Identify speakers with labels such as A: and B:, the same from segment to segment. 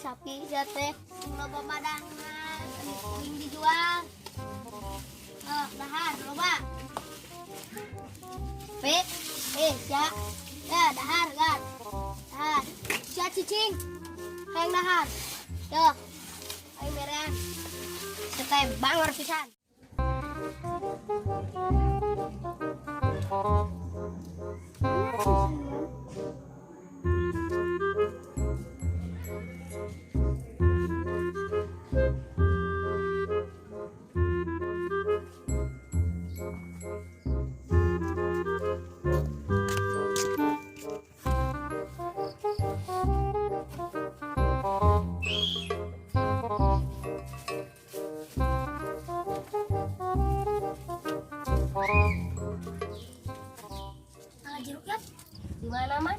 A: Sapi teh loba madangan yang dijual. Dahar loba. Ya dahar kan. Dahar. Sia cicing. Hayang dahar. Yo. Ayo merean. Setem bangor pisan. Gimana man?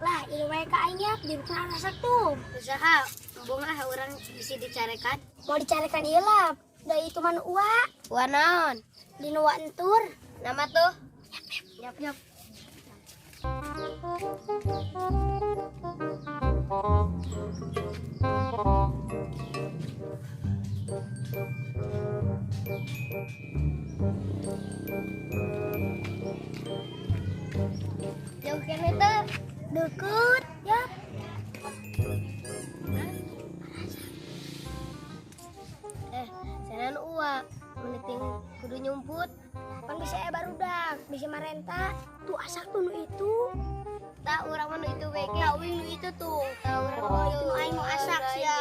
A: Lah, ini mereka anyap di bukan rasa tuh. Usaha, bunga orang bisa dicarekan. Mau dicarekan iya lah. Dari itu mana uak? Uak naon? Di nuak entur. Nama tuh? Yap. Jauh kan itu deket ya. Sanan uak meniting kudu nyumput. Kan bisa barudak, bisa marenta. Tuh asak tuh itu. Tak orang mana itu bege. Tahu itu tuh. Tahu orang itu aing mau asak sih ya.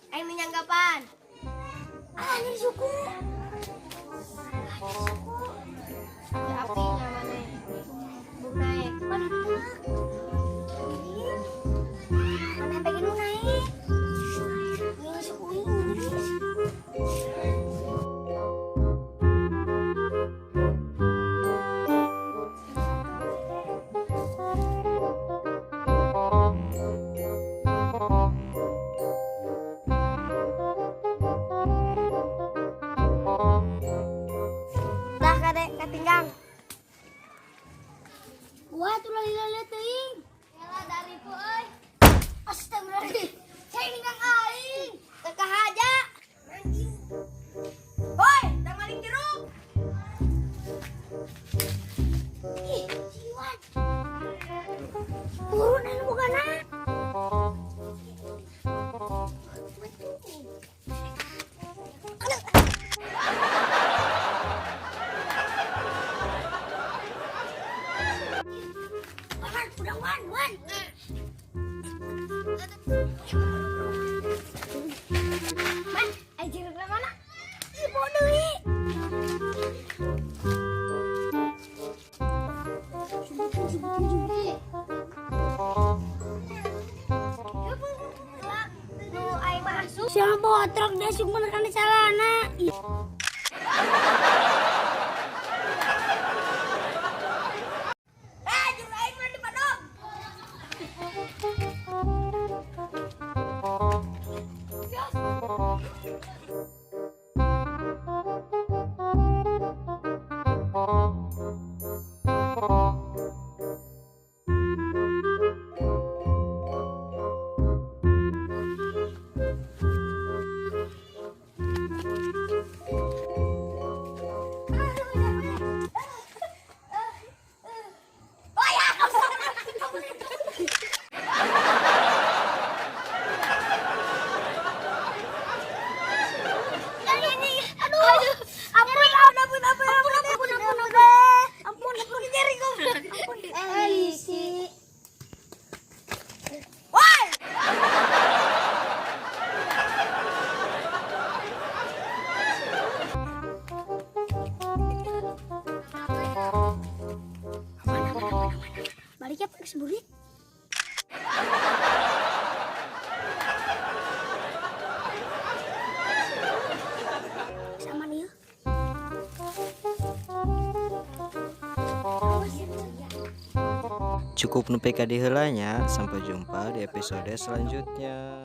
A: Aing menyanggapan. Ini suku. Ya apinya mana? Buk naik. Mana pengen naik? Ini suku ini. Tinggang. Wah, tuh lali-lali teuing. Yalah dari ku euy. Astagfirullahaladzim. Saya ninggang aing. Teu kahaja. Anjing. Hoi, teu maling jeruk. Ih, siwan. Turun anu bogana. Wan. Man, aja ke mana? Ibu deui. Siapa bawa truk dasuk menekan di celana? siap geus burit. Sama nih.
B: Cukup nu PKD heulanya, sampai jumpa di episode selanjutnya.